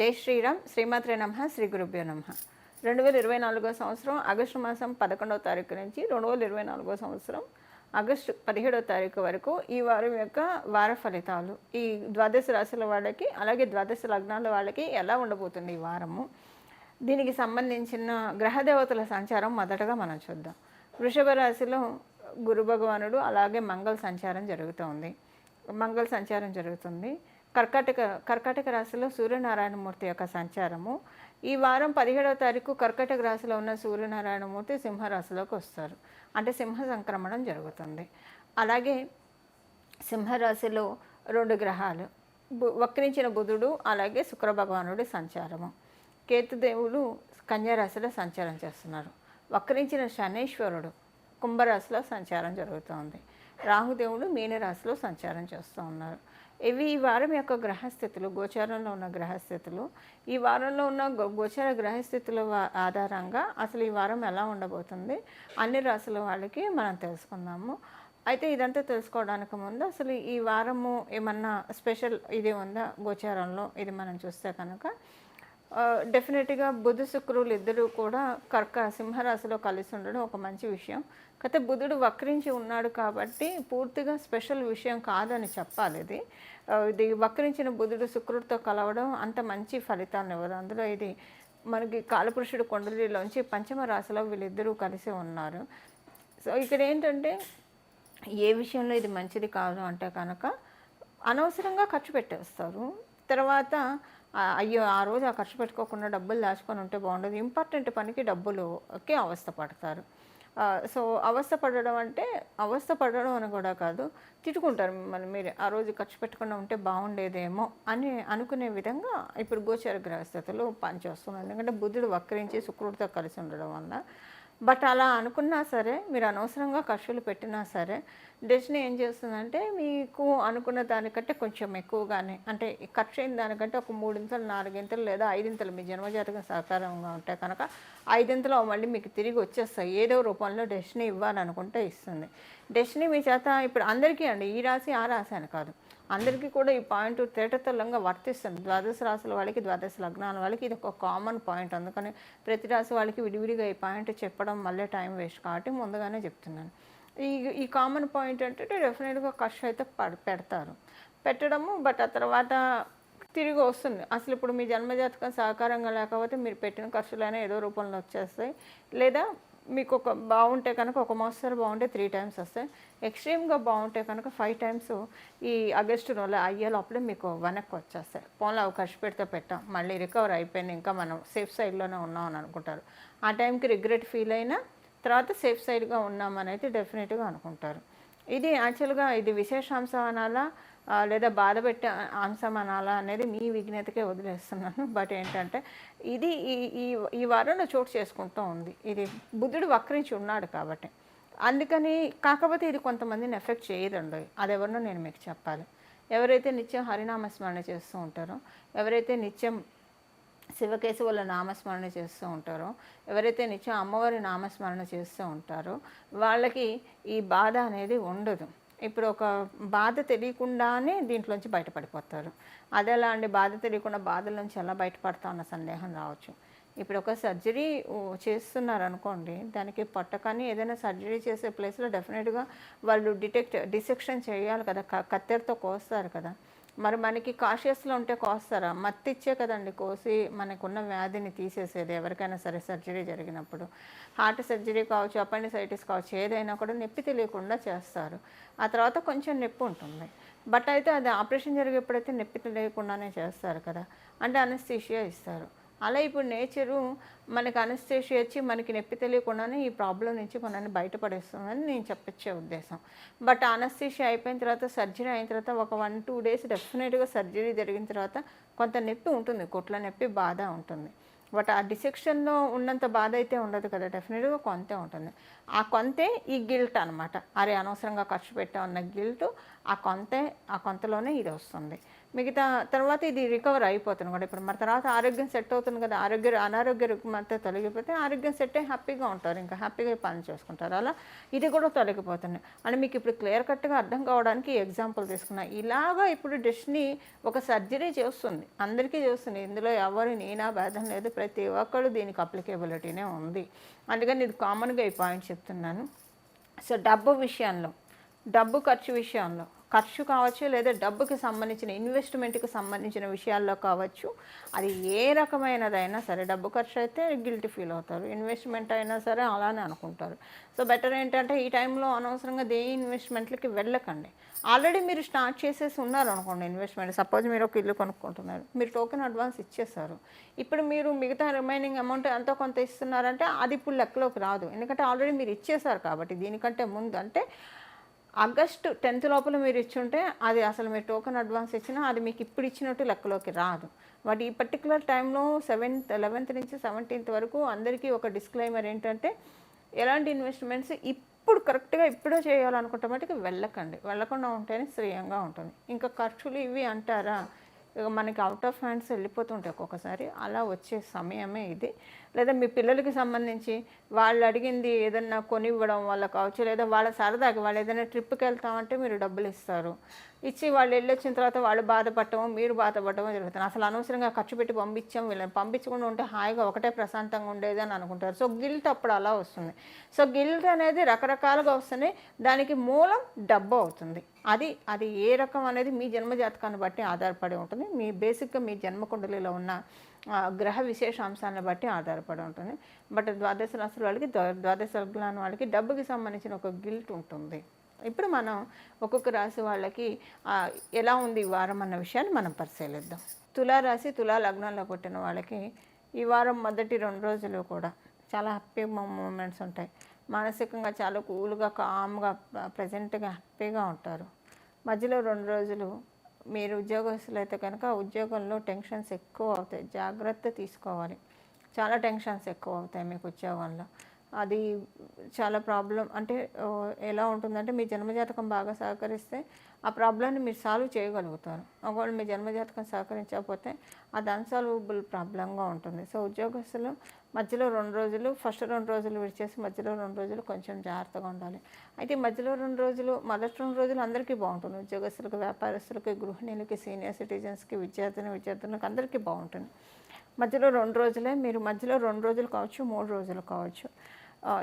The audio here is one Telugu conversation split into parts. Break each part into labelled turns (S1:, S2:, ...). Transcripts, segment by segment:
S1: జై శ్రీరామ్. శ్రీమాత్రే నమః. శ్రీ గురుభ్యో నమః. 2024 సంవత్సరం ఆగస్టు మాసం 11వ తారీఖు నుంచి 2024 సంవత్సరం ఆగస్టు 17వ తారీఖు వరకు ఈ వారం యొక్క వార ఫలితాలు ఈ ద్వాదశ రాశుల వాళ్ళకి అలాగే ద్వాదశ లగ్నాల వాళ్ళకి ఎలా ఉండబోతుంది ఈ వారము, దీనికి సంబంధించిన గ్రహదేవతల సంచారం మొదటగా మనం చూద్దాం. వృషభ రాశిలో గురు భగవానుడు అలాగే మంగళ సంచారం జరుగుతుంది. కర్కాటక రాశిలో సూర్యనారాయణమూర్తి యొక్క సంచారము. ఈ వారం 17వ తారీఖు కర్కాటక రాశిలో ఉన్న సూర్యనారాయణమూర్తి సింహరాశిలోకి వస్తారు. అంటే సింహ సంక్రమణం జరుగుతుంది. అలాగే సింహరాశిలో 2 గ్రహాలు వక్రించిన బుధుడు అలాగే శుక్ర భగవానుడి సంచారము. కేతుదేవుడు కన్యారాశిలో సంచారం చేస్తున్నారు. వక్రించిన శనీశ్వరుడు కుంభరాశిలో సంచారం జరుగుతోంది. రాహుదేవుడు మీనరాశిలో సంచారం చేస్తూ ఉన్నారు. ఇవి ఈ వారం యొక్క గ్రహస్థితులు, గోచారంలో ఉన్న గ్రహస్థితులు. ఈ వారంలో ఉన్న గోచార గ్రహస్థితుల ఆధారంగా అసలు ఈ వారం ఎలా ఉండబోతుంది అన్ని రాశుల వాళ్ళకి మనం తెలుసుకుందాము. అయితే ఇదంతా తెలుసుకోవడానికి ముందు అసలు ఈ వారము ఏమన్నా స్పెషల్ ఇది ఉందా గోచారంలో, ఇది మనం చూస్తే కనుక డెఫినెట్గా బుధ శుక్రులు ఇద్దరు కూడా సింహరాశిలో కలిసి ఉండడం ఒక మంచి విషయం. కాకపోతే బుధుడు వక్రించి ఉన్నాడు కాబట్టి పూర్తిగా స్పెషల్ విషయం కాదని చెప్పాలి. ఇది వక్రించిన బుధుడు శుక్రుడితో కలవడం అంత మంచి ఫలితాలను ఇవ్వదు. అందులో ఇది మనకి కాలపురుషుడు కుండలిలోంచి పంచమ రాశిలో వీళ్ళిద్దరూ కలిసి ఉన్నారు. సో ఇక్కడ ఏంటంటే ఏ విషయంలో ఇది మంచిది కాదు అంటే కనుక అనవసరంగా ఖర్చు పెట్టేస్తారు. తర్వాత అయ్యో ఆ రోజు ఆ ఖర్చు పెట్టుకోకుండా డబ్బులు దాచుకొని ఉంటే బాగుండదు, ఇంపార్టెంట్ పనికి డబ్బులకి అవస్థ పడతారు. సో అవస్థ పడడం అంటే అవస్థ పడడం అని కూడా కాదు, తిట్టుకుంటారు మిమ్మల్ని మీరు ఆ రోజు ఖర్చు పెట్టకుండా ఉంటే బాగుండేదేమో అని అనుకునే విధంగా ఇప్పుడు గోచర గ్రహస్థితులు పనిచేస్తున్నారు. ఎందుకంటే బుధుడు వక్రించి శుక్రుడితో కలిసి ఉండడం వల్ల. బట్ అలా అనుకున్నా సరే, మీరు అనవసరంగా ఖర్చులు పెట్టినా సరే డెస్టినీ ఏం చేస్తుందంటే మీకు అనుకున్న దానికంటే కొంచెం ఎక్కువగానే, అంటే ఖర్చు అయిన దానికంటే ఒక 3 ఇంతలు 4 ఇంతలు లేదా 5 ఇంతలు మీ జన్మజాతకం సహకారంగా ఉంటే కనుక 5 ఇంతలు మళ్ళీ మీకు తిరిగి వచ్చేస్తాయి. ఏదో రూపంలో డెస్టినీ ఇవ్వాలనుకుంటే ఇస్తుంది. డెస్టినీ మీ చేత ఇప్పుడు అందరికీ అండి, ఈ రాశి ఆ రాశి అని కాదు, అందరికీ కూడా ఈ పాయింట్ తేటతెల్లంగా వర్తిస్తుంది. ద్వాదశ రాశుల వాళ్ళకి, ద్వాదశ లగ్నాల వాళ్ళకి ఇది ఒక కామన్ పాయింట్. అందుకని ప్రతి రాశి వాళ్ళకి విడివిడిగా ఈ పాయింట్ చెప్పడం మళ్ళీ టైం వేస్ట్ కాబట్టి ముందుగానే చెప్తున్నాను. ఈ కామన్ పాయింట్ అంటే డెఫినెట్గా ఖర్చు అయితే పెట్టడము, బట్ ఆ తర్వాత తిరిగి వస్తుంది. అసలు ఇప్పుడు మీ జన్మజాతకం సహకారంగా లేకపోతే మీరు పెట్టిన ఖర్చులైనా ఏదో రూపంలో వచ్చేస్తాయి. లేదా మీకు ఒక బాగుంటే కనుక ఒక మోస్తరు బాగుంటే 3 టైమ్స్ వస్తాయి. ఎక్స్ట్రీమ్గా బాగుంటే కనుక 5 టైమ్స్ ఈ ఆగస్టు నెల అయ్యే లోపలే మీకు వెనక్కి వచ్చేస్తాయి. పోన్లో అవి ఖర్చు పెట్టాం, మళ్ళీ రికవర్ అయిపోయింది, ఇంకా మనం సేఫ్ సైడ్లోనే ఉన్నాం అని అనుకుంటారు. ఆ టైంకి రిగ్రెట్ ఫీల్ అయినా తర్వాత సేఫ్ సైడ్గా ఉన్నామని అయితే డెఫినెట్గా అనుకుంటారు. ఇది యాక్చువల్గా ఇది విశేషాంశం అనాలా లేదా బాధ పెట్టే అంశం అనాలా అనేది మీ విజ్ఞతకే వదిలేస్తున్నాను. బట్ ఏంటంటే ఇది ఈ వారంలో చోటు చేసుకుంటూ ఉంది. ఇది బుధుడు వక్రించి ఉన్నాడు కాబట్టి అందుకని. కాకపోతే ఇది కొంతమందిని ఎఫెక్ట్ చేయదండి, అదెవరినో నేను మీకు చెప్పాలి. ఎవరైతే నిత్యం హరినామస్మరణ చేస్తూ ఉంటారో, ఎవరైతే నిత్యం శివకేశవుల నామస్మరణ చేస్తూ ఉంటారో, ఎవరైతే నిత్యం అమ్మవారి నామస్మరణ చేస్తూ ఉంటారో వాళ్ళకి ఈ బాధ అనేది ఉండదు. ఇప్పుడు ఒక బాధ తెలియకుండానే దీంట్లోంచి బయటపడిపోతారు. అదెలా అండి, బాధ తెలియకుండా బాధల నుంచి ఎలా బయటపడతా అన్న సందేహం రావచ్చు. ఇప్పుడు ఒక సర్జరీ చేస్తున్నారు అనుకోండి, దానికి పట్టకని ఏదైనా సర్జరీ చేసే ప్లేస్లో డెఫినెట్గా వాళ్ళు డిసెక్షన్ చేయాలి కదా, కత్తెరతో కోస్తారు కదా. మరి మనకి కాషియస్లో ఉంటే కోస్తారా? మత్తిచ్చే కదండి కోసి మనకున్న వ్యాధిని తీసేసేది ఎవరికైనా సరే సర్జరీ జరిగినప్పుడు. హార్ట్ సర్జరీ కావచ్చు, అపెండిసైటిస్ కావచ్చు, ఏదైనా కూడా నొప్పి తెలియకుండా చేస్తారు. ఆ తర్వాత కొంచెం నొప్పి ఉంటుంది. బట్ అయితే అది ఆపరేషన్ జరిగేప్పుడైతే నొప్పి తెలియకుండానే చేస్తారు కదా, అంటే అనస్థీషియా ఇస్తారు. అలా ఇప్పుడు నేచరు మనకి అనస్థీషియా ఇచ్చి మనకి నొప్పి తెలియకుండానే ఈ ప్రాబ్లం నుంచి మనల్ని బయటపడేస్తుందని నేను చెప్పచ్చే ఉద్దేశం. బట్ అనస్థీషియా అయిపోయిన తర్వాత సర్జరీ అయిన తర్వాత ఒక 1-2 డేస్ డెఫినెట్గా సర్జరీ జరిగిన తర్వాత కొంత నొప్పి ఉంటుంది, కొట్ల నొప్పి బాధ ఉంటుంది. బట్ ఆ డిసెక్షన్లో ఉన్నంత బాధ అయితే ఉండదు కదా, డెఫినెట్గా కొంతే ఉంటుంది. ఆ కొంతే ఈ గిల్ట్ అనమాట. అరే అనవసరంగా ఖర్చు పెట్టామన్న గిల్ట్, ఆ కొంతలోనే ఇది వస్తుంది. మిగతా తర్వాత ఇది రికవర్ అయిపోతుంది కూడా. ఇప్పుడు మరి తర్వాత ఆరోగ్యం సెట్ అవుతుంది కదా, అనారోగ్య రుగ్మత తొలగిపోతే ఆరోగ్యం సెట్ అయ్యి హ్యాపీగా ఉంటారు, ఇంకా హ్యాపీగా పని చేసుకుంటారు. అలా ఇది కూడా తొలగిపోతుంది అని మీకు ఇప్పుడు క్లియర్ కట్గా అర్థం కావడానికి ఎగ్జాంపుల్ తీసుకున్నా. ఇలాగా ఇప్పుడు డెస్టినీ ఒక సర్జరీ చేస్తుంది, అందరికీ చేస్తుంది. ఇందులో ఎవరు నేనా భేదం లేదు, ప్రతి ఒక్కరు దీనికి అప్లికేబిలిటీనే ఉంది. అందుకని ఇది కామన్గా ఈ పాయింట్ చెప్తున్నాను. సో డబ్బు ఖర్చు విషయంలో, ఖర్చు కావచ్చు లేదా డబ్బుకి సంబంధించిన ఇన్వెస్ట్మెంట్కి సంబంధించిన విషయాల్లో కావచ్చు, అది ఏ రకమైనదైనా సరే, డబ్బు ఖర్చు అయితే గిల్టీ ఫీల్ అవుతారు, ఇన్వెస్ట్మెంట్ అయినా సరే అలానే అనుకుంటారు. సో బెటర్ ఏంటంటే ఈ టైంలో అనవసరంగా ఇన్వెస్ట్మెంట్లకి వెళ్ళకండి. ఆల్రెడీ మీరు స్టార్ట్ చేసేసి ఉన్నారు అనుకోండి ఇన్వెస్ట్మెంట్. సపోజ్ మీరు ఒక ఇల్లు కొనుక్కుంటున్నారు, మీరు టోకెన్ అడ్వాన్స్ ఇచ్చేస్తారు. ఇప్పుడు మీరు మిగతా రిమైనింగ్ అమౌంట్ ఎంతో కొంత ఇస్తున్నారంటే అది ఇప్పుడు లెక్కలోకి రాదు, ఎందుకంటే ఆల్రెడీ మీరు ఇచ్చేసారు కాబట్టి. దీనికంటే ముందు అంటే ఆగస్టు 10th లోపల మీరు ఇచ్చుంటే అది అసలు మీరు టోకెన్ అడ్వాన్స్ ఇచ్చినా అది మీకు ఇప్పుడు ఇచ్చినట్టు లెక్కలోకి రాదు. బట్ ఈ పర్టికులర్ టైంలో 11th నుంచి 17th వరకు అందరికీ ఒక డిస్క్లైమర్ ఏంటంటే, ఎలాంటి ఇన్వెస్ట్మెంట్స్ ఇప్పుడు కరెక్ట్గా ఇప్పుడే చేయాలనుకుంటే మటుకు వెళ్ళకుండా ఉంటేనే శ్రేయంగా ఉంటుంది. ఇంకా ఖర్చులు ఇవి అంటారా, ఇక మనకి అవుట్ ఆఫ్ హ్యాండ్స్ వెళ్ళిపోతుంటాయి ఒక్కొక్కసారి, అలా వచ్చే సమయమే ఇది. లేదా మీ పిల్లలకి సంబంధించి వాళ్ళు అడిగింది ఏదన్నా కొనివ్వడం వల్ల కావచ్చు, లేదా వాళ్ళ సరదాగా వాళ్ళు ఏదైనా ట్రిప్కి వెళ్తామంటే మీరు డబ్బులు ఇస్తారు, ఇచ్చి వాళ్ళు వెళ్ళొచ్చిన తర్వాత వాళ్ళు బాధపడటమో మీరు బాధపడటమో జరుగుతుంది. అసలు అనవసరంగా ఖర్చు పెట్టి పంపించాం, వీళ్ళని పంపించకుండా ఉంటే హాయిగా ఒకటే ప్రశాంతంగా ఉండేది అని అనుకుంటారు. సో గిల్ట్ అప్పుడు అలా వస్తుంది. సో గిల్ట్ అనేది రకరకాలుగా వస్తుంది, దానికి మూలం డబ్బు అవుతుంది. అది ఏ రకం అనేది మీ జన్మజాతకాన్ని బట్టి ఆధారపడి ఉంటుంది. మీ బేసిక్గా మీ జన్మకుండలిలో ఉన్న గ్రహ విశేషాంశాలను బట్టి ఆధారపడి ఉంటుంది. బట్ ద్వాదశ రాశుల వాళ్ళకి, ద్వాదశ లగ్నాల వాళ్ళకి డబ్బుకి సంబంధించిన ఒక గిల్ట్ ఉంటుంది. ఇప్పుడు మనం ఒక్కొక్క రాశి వాళ్ళకి ఎలా ఉంది ఈ వారం అన్న విషయాన్ని మనం పరిశీలిద్దాం. తులారాశి, తులా లగ్నంలో పుట్టిన వాళ్ళకి ఈ వారం మొదటి 2 రోజులు కూడా చాలా హ్యాపీ మూమెంట్స్ ఉంటాయి. మానసికంగా చాలా కూల్గా, కామ్గా, ప్రజెంట్గా హ్యాపీగా ఉంటారు. మధ్యలో 2 రోజులు మీరు ఉద్యోగస్తులు అయితే కనుక ఉద్యోగంలో టెన్షన్స్ ఎక్కువ అవుతాయి, జాగ్రత్త తీసుకోవాలి. చాలా టెన్షన్స్ ఎక్కువ అవుతాయి మీకు ఉద్యోగంలో. అది చాలా ప్రాబ్లం. అంటే ఎలా ఉంటుందంటే మీ జన్మజాతకం బాగా సహకరిస్తే ఆ ప్రాబ్లమ్ని మీరు సాల్వ్ చేయగలుగుతారు. ఒకవేళ మీ జన్మజాతకం సహకరించకపోతే అది అన్సాల్వబుల్ ప్రాబ్లంగా ఉంటుంది. సో ఉద్యోగస్తులు మధ్యలో 2 రోజులు, ఫస్ట్ 2 రోజులు విడిచేసి మధ్యలో 2 రోజులు కొంచెం జాగ్రత్తగా ఉండాలి. అయితే మధ్యలో 2 రోజులు, మొదటి 2 రోజులు అందరికీ బాగుంటుంది. ఉద్యోగస్తులకు, వ్యాపారస్తులకి, గృహిణులకి, సీనియర్ సిటిజన్స్కి, విద్యార్థులకు అందరికీ బాగుంటుంది. మధ్యలో 2 రోజులే, మీరు మధ్యలో 2 రోజులు కావచ్చు, 3 రోజులు కావచ్చు,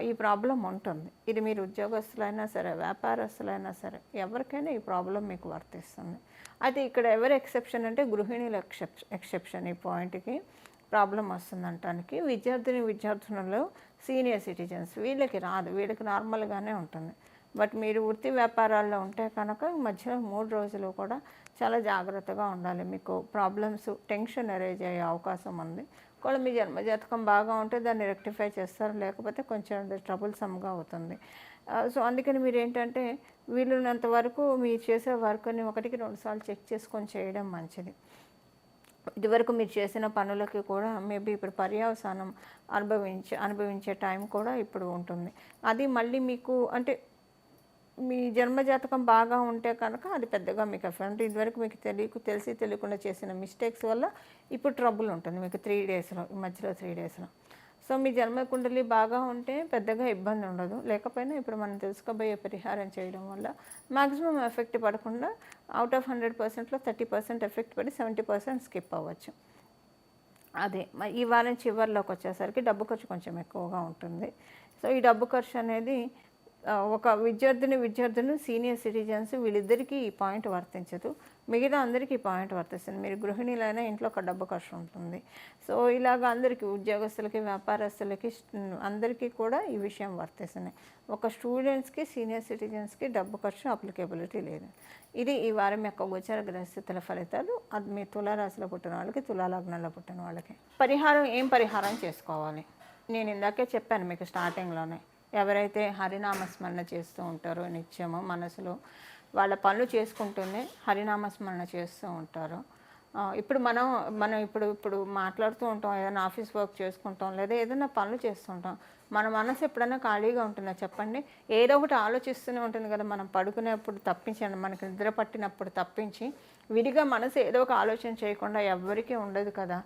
S1: ఈ ప్రాబ్లం ఉంటుంది. ఇది మీరు ఉద్యోగస్తులైనా సరే, వ్యాపారస్తులైనా సరే, ఎవరికైనా ఈ ప్రాబ్లం మీకు వర్తిస్తుంది. అయితే ఇక్కడ ఎవరు ఎక్సెప్షన్ అంటే గృహిణుల ఎక్సెప్షన్. ఈ పాయింట్కి ప్రాబ్లం వస్తుందంటానికి విద్యార్థులలో సీనియర్ సిటిజన్స్ వీళ్ళకి రాదు, వీళ్ళకి నార్మల్గానే ఉంటుంది. బట్ మీరు వృత్తి వ్యాపారాల్లో ఉంటే కనుక మధ్యలో 3 రోజులు కూడా చాలా జాగ్రత్తగా ఉండాలి. మీకు ప్రాబ్లమ్స్, టెన్షన్ అరేజ్ అయ్యే అవకాశం ఉంది. ఒకవేళ మీ జన్మజాతకం బాగా ఉంటే దాన్ని రెక్టిఫై చేస్తారు, లేకపోతే కొంచెం ట్రబుల్సమ్గా అవుతుంది. సో అందుకని మీరు ఏంటంటే వీలున్నంత వరకు మీరు చేసే వర్క్ని 1-2 సార్లు చెక్ చేసుకొని చేయడం మంచిది. ఇదివరకు మీరు చేసిన పనులకి కూడా మేబీ ఇప్పుడు పర్యవసానం అనుభవించే టైం కూడా ఇప్పుడు ఉంటుంది. అది మళ్ళీ మీకు అంటే మీ జన్మజాతకం బాగా ఉంటే కనుక అది పెద్దగా మీకు ఎఫెక్ట్. ఇదివరకు మీకు తెలియకుండా చేసిన మిస్టేక్స్ వల్ల ఇప్పుడు ట్రబుల్ ఉంటుంది మీకు 3 డేస్లో, మధ్యలో 3 డేస్లో. సో మీ జన్మ కుండలి బాగా ఉంటే పెద్దగా ఇబ్బంది ఉండదు. లేకపోయినా ఇప్పుడు మనం తెలుసుకోబోయే పరిహారం చేయడం వల్ల మ్యాక్సిమం ఎఫెక్ట్ పడకుండా అవుట్ ఆఫ్ 100%లో 30% ఎఫెక్ట్ పడి 70% స్కిప్ అవ్వచ్చు. అదే ఈ వారం చివరిలోకి వచ్చేసరికి డబ్బు ఖర్చు కొంచెం ఎక్కువగా ఉంటుంది. సో ఈ డబ్బు ఖర్చు అనేది ఒక విద్యార్థులు, సీనియర్ సిటిజన్స్ వీళ్ళిద్దరికీ ఈ పాయింట్ వర్తించదు, మిగతా అందరికీ ఈ పాయింట్ వర్తిస్తుంది. మీరు గృహిణులైనా ఇంట్లో ఒక డబ్బు ఖర్చు ఉంటుంది. సో ఇలాగ అందరికీ, ఉద్యోగస్తులకి, వ్యాపారస్తులకి, అందరికీ కూడా ఈ విషయం వర్తిస్తుంది. ఒక స్టూడెంట్స్కి, సీనియర్ సిటిజన్స్కి డబ్బు ఖర్చు అప్లికేబిలిటీ లేదు. ఇది ఈ వారం యొక్క గోచర గ్రహస్థితుల ఫలితాలు. అది మీ తులారాశిలో పుట్టిన వాళ్ళకి, తులా లగ్నంలో పుట్టిన వాళ్ళకి. ఏం పరిహారం చేసుకోవాలి? నేను ఇందాకే చెప్పాను మీకు స్టార్టింగ్లోనే. ఎవరైతే హరినామస్మరణ చేస్తూ ఉంటారో నిత్యము మనసులో, వాళ్ళ పనులు చేసుకుంటూనే హరినామస్మరణ చేస్తూ ఉంటారో, ఇప్పుడు మనం ఇప్పుడు మాట్లాడుతూ ఉంటాం, ఏదైనా ఆఫీస్ వర్క్ చేసుకుంటాం, లేదా ఏదైనా పనులు చేస్తుంటాం. మన మనసు ఎప్పుడైనా ఖాళీగా ఉంటుందా చెప్పండి? ఏదో ఒకటి ఆలోచిస్తూనే ఉంటుంది కదా! మనం పడుకునేప్పుడు తప్పించండి, మనకి నిద్ర పట్టినప్పుడు తప్పించి, విడిగా మనసు ఏదో ఒక ఆలోచన చేయకుండా ఎవ్వరికీ ఉండదు కదా!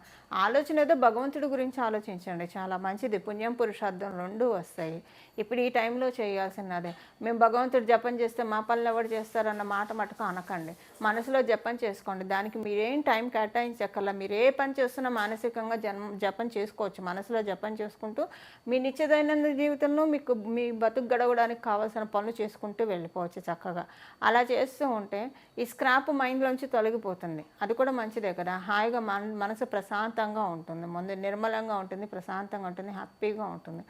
S1: ఆలోచన ఏదో భగవంతుడి గురించి ఆలోచించండి. చాలా మంచిది. పుణ్యం, పురుషార్థం 2 వస్తాయి. ఇప్పుడు ఈ టైంలో చేయాల్సినదే. మేము భగవంతుడు జపం చేస్తే మా పనులు ఎవరు చేస్తారన్న మాట మటుకు అనకండి. మనసులో జపం చేసుకోండి. దానికి మీరేం టైం కేటాయించక్కర్లా. మీరు ఏ పని చేస్తున్నా మానసికంగా జపం చేసుకోవచ్చు. మనసులో జపం చేసుకుంటూ మీ నిత్య దైనందిన జీవితంలో మీకు మీ బతుకు గడవడానికి కావాల్సిన పనులు చేసుకుంటూ వెళ్ళిపోవచ్చు చక్కగా. అలా చేస్తూ ఉంటే ఈ స్క్రాప్ మైండ్లోంచి తొలగిపోతుంది. అది కూడా మంచిదే కదా! హాయిగా మనసు ప్రశాంతంగా ఉంటుంది. ముందు నిర్మలంగా ఉంటుంది, ప్రశాంతంగా ఉంటుంది, హ్యాపీగా ఉంటుంది.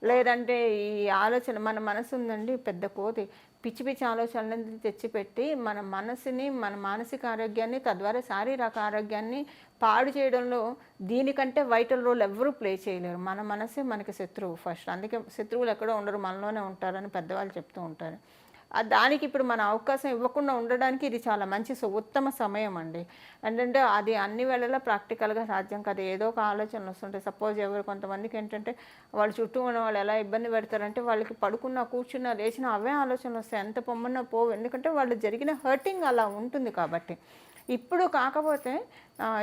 S1: లేదంటే ఈ ఆలోచన మన మనసు ఉందండి పెద్ద కోతి. పిచ్చి పిచ్చి ఆలోచనలను తెచ్చిపెట్టి మన మనసుని, మన మానసిక ఆరోగ్యాన్ని, తద్వారా శారీరక ఆరోగ్యాన్ని పాడు చేయడంలో దీనికంటే వైటల్ రోల్ ఎవ్వరూ ప్లే చేయలేరు. మన మనసే మనకి శత్రువు ఫస్ట్. అందుకే శత్రువులు ఎక్కడో ఉండరు, మనలోనే ఉంటారని పెద్దవాళ్ళు చెప్తూ ఉంటారు. దానికి ఇప్పుడు మన అవకాశం ఇవ్వకుండా ఉండడానికి ఇది చాలా మంచి ఉత్తమ సమయం అండి. ఏంటంటే అది అన్ని వేళలా ప్రాక్టికల్‌గా సాధ్యం కాదు. ఏదో ఒక ఆలోచనలు వస్తుంటాయి. సపోజ్ కొంతమందికి ఏంటంటే వాళ్ళ చుట్టూ ఉన్న వాళ్ళు ఎలా ఇబ్బంది పెడతారంటే వాళ్ళకి పడుకున్నా, కూర్చున్నా, లేచినా అవే ఆలోచనలు వస్తాయి. ఎంత పొమ్మన్నా పోవు. ఎందుకంటే వాళ్ళు జరిగిన హర్టింగ్ అలా ఉంటుంది కాబట్టి. ఇప్పుడు కాకపోతే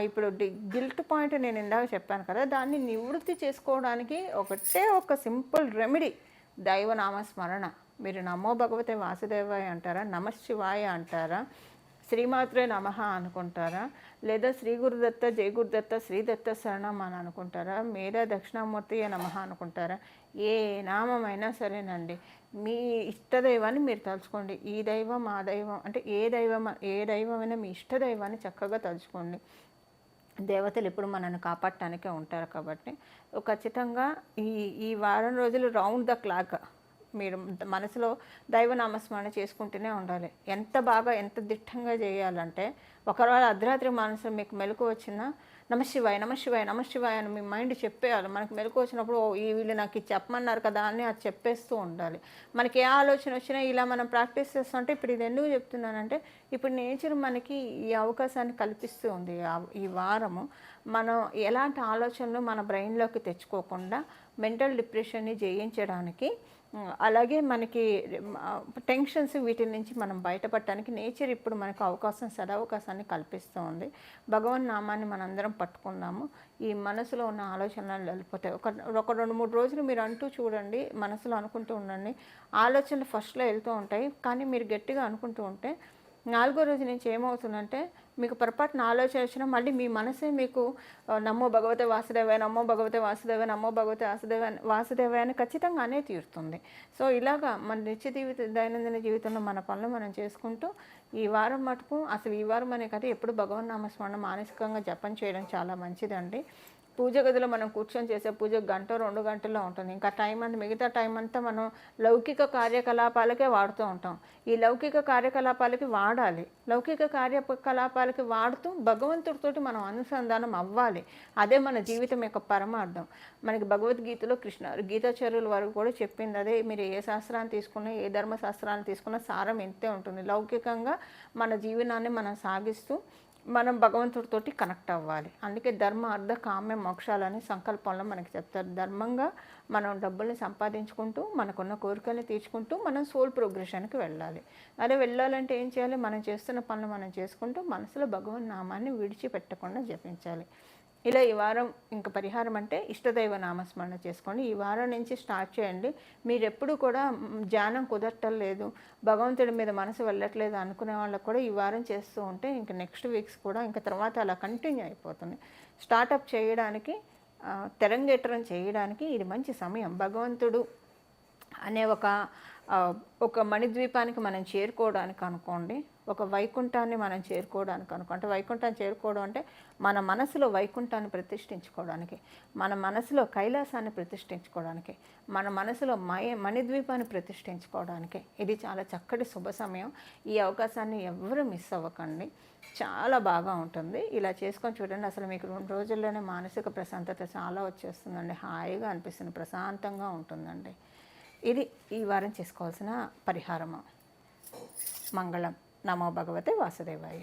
S1: ఇప్పుడు గిల్ట్ పాయింట్ నేను ఇందాక చెప్పాను కదా! దాన్ని నివృత్తి చేసుకోవడానికి ఒకటే ఒక సింపుల్ రెమెడీ దైవనామ స్మరణ. మీరు నమో భగవతే వాసుదేవాయ అంటారా, నమశివాయ అంటారా, శ్రీమాత్రే నమః అనుకుంటారా, లేదా శ్రీ గురుదత్త, జై గురుదత్త, శ్రీదత్త శరణం అని అనుకుంటారా, మీరా దక్షిణామూర్తియే నమః అనుకుంటారా, ఏ నామమైనా సరేనండి. మీ ఇష్టదైవాన్ని మీరు తలుచుకోండి. ఈ దైవం ఆ దైవం అంటే ఏ దైవమైనా మీ ఇష్టదైవాన్ని చక్కగా తలుచుకోండి. దేవతలు ఎప్పుడు మనల్ని కాపాడటానికే ఉంటారు కాబట్టి ఖచ్చితంగా ఈ ఈ వారం రోజులు రౌండ్ ద క్లాక్ మీరు మనసులో దైవనామస్మరణ చేసుకుంటూనే ఉండాలి. ఎంత బాగా ఎంత దిట్టంగా చేయాలంటే ఒకవేళ అర్ధరాత్రి మనసు మీకు మెలకువ వచ్చినా నమశివాయ నమశివాయ నమశివాయ అని మీ మైండ్ చెప్పేయాలి. మనకు మెలకువ వచ్చినప్పుడు ఈ వీళ్ళు నాకు ఇది చెప్పమన్నారు కదా అని అది చెప్పేస్తూ ఉండాలి. మనకి ఏ ఆలోచన వచ్చినా ఇలా మనం ప్రాక్టీస్ చేస్తుంటే ఇప్పుడు ఇది ఎందుకు చెప్తున్నానంటే ఇప్పుడు నేచర్ మనకి ఈ అవకాశాన్ని కల్పిస్తూ ఉంది. ఈ వారము మనం ఎలాంటి ఆలోచనలు మన బ్రెయిన్లోకి తెచ్చుకోకుండా మెంటల్ డిప్రెషన్ని జయించడానికి, అలాగే మనకి టెన్షన్స్ వీటి నుంచి మనం బయటపడటానికి నేచర్ ఇప్పుడు మనకు సదవకాశాన్ని కల్పిస్తూ ఉంది. భగవన్ నామాన్ని మనందరం పట్టుకుందాము. ఈ మనసులో ఉన్న ఆలోచనలు వెళ్ళిపోతాయి. ఒక 2-3 రోజులు మీరు అంటూ చూడండి, మనసులో అనుకుంటూ ఉండండి. ఆలోచనలు ఫస్ట్లో వెళ్తూ ఉంటాయి, కానీ మీరు గట్టిగా అనుకుంటూ ఉంటే 4వ రోజు నుంచి ఏమవుతుందంటే మీకు పొరపాటున ఆలోచన వచ్చినా మళ్ళీ మీ మనసే మీకు నమో భగవతే వాసుదేవాయ, నమో భగవతే వాసుదేవాయ, నమో భగవతే వాసుదేవాయ అని ఖచ్చితంగానే తీరుతుంది. సో ఇలాగా మన దైనందిన జీవితంలో మన పనులు మనం చేసుకుంటూ ఈ వారం మటుకు అసలు ఈ వారం అనే కదా ఎప్పుడు భగవన్నామస్మరణ మానసికంగా జపం చేయడం చాలా మంచిదండి. పూజ గదిలో మనం కూర్చొని చేసే పూజ 1-2 గంటల్లో ఉంటుంది. ఇంకా మిగతా టైం అంతా మనం లౌకిక కార్యకలాపాలకే వాడుతూ ఉంటాం. ఈ లౌకిక కార్యకలాపాలకి వాడాలి. లౌకిక కార్యకలాపాలకి వాడుతూ భగవంతుడితోటి మనం అనుసంధానం అవ్వాలి. అదే మన జీవితం యొక్క పరమార్థం. మనకి భగవద్గీతలో గీతాచార్యుల వారు కూడా చెప్పింది అదే. మీరు ఏ శాస్త్రాన్ని తీసుకున్నా, ఏ ధర్మశాస్త్రాన్ని తీసుకున్నా సారం ఇంతే ఉంటుంది. లౌకికంగా మన జీవనాన్ని మనం సాగిస్తూ మనం భగవంతుడితోటి కనెక్ట్ అవ్వాలి. అందుకే ధర్మ అర్థ కామ్య మోక్షాలని సంకల్పంలో మనకి చెప్తారు. ధర్మంగా మనం డబ్బుల్ని సంపాదించుకుంటూ మనకున్న కోరికల్ని తీర్చుకుంటూ మనం సోల్ ప్రోగ్రెషన్కి వెళ్ళాలి. అదే వెళ్ళాలంటే ఏం చేయాలి? మనం చేస్తున్న పనులు మనం చేసుకుంటూ మనసులో భగవన్ నామాన్ని విడిచిపెట్టకుండా జపించాలి. ఇలా ఈ వారం ఇంక పరిహారం అంటే ఇష్టదైవ నామస్మరణ చేసుకోండి. ఈ వారం నుంచి స్టార్ట్ చేయండి. మీరు ఎప్పుడు కూడా ధ్యానం కుదరట్లేదు, భగవంతుడి మీద మనసు వెళ్ళట్లేదు అనుకునే వాళ్ళకు కూడా ఈ వారం చేస్తూ ఉంటే ఇంక నెక్స్ట్ వీక్స్ కూడా ఇంకా తర్వాత అలా కంటిన్యూ అయిపోతుంది. స్టార్టప్ చేయడానికి, తెరంగేట్రం చేయడానికి ఇది మంచి సమయం. భగవంతుడు అనే ఒక మణిద్వీపానికి మనం చేరుకోవడానికి అనుకోండి, ఒక వైకుంఠాన్ని మనం చేరుకోవడానికి అంటే వైకుంఠాన్ని చేరుకోవడం అంటే మన మనసులో వైకుంఠాన్ని ప్రతిష్ఠించుకోవడానికి, మన మనసులో కైలాసాన్ని ప్రతిష్ఠించుకోవడానికి, మన మనసులో మణిద్వీపాన్ని ప్రతిష్ఠించుకోవడానికి ఇది చాలా చక్కటి శుభ సమయం. ఈ అవకాశాన్ని ఎవ్వరూ మిస్ అవ్వకండి. చాలా బాగా ఉంటుంది. ఇలా చేసుకొని చూడండి. అసలు మీకు 2 రోజుల్లోనే మానసిక ప్రశాంతత చాలా వచ్చేస్తుందండి. హాయిగా అనిపిస్తుంది, ప్రశాంతంగా ఉంటుందండి. ఇది ఈ వారం చేసుకోవాల్సిన పరిహారము. మంగళం. నమో భగవతే వాసుదేవాయ.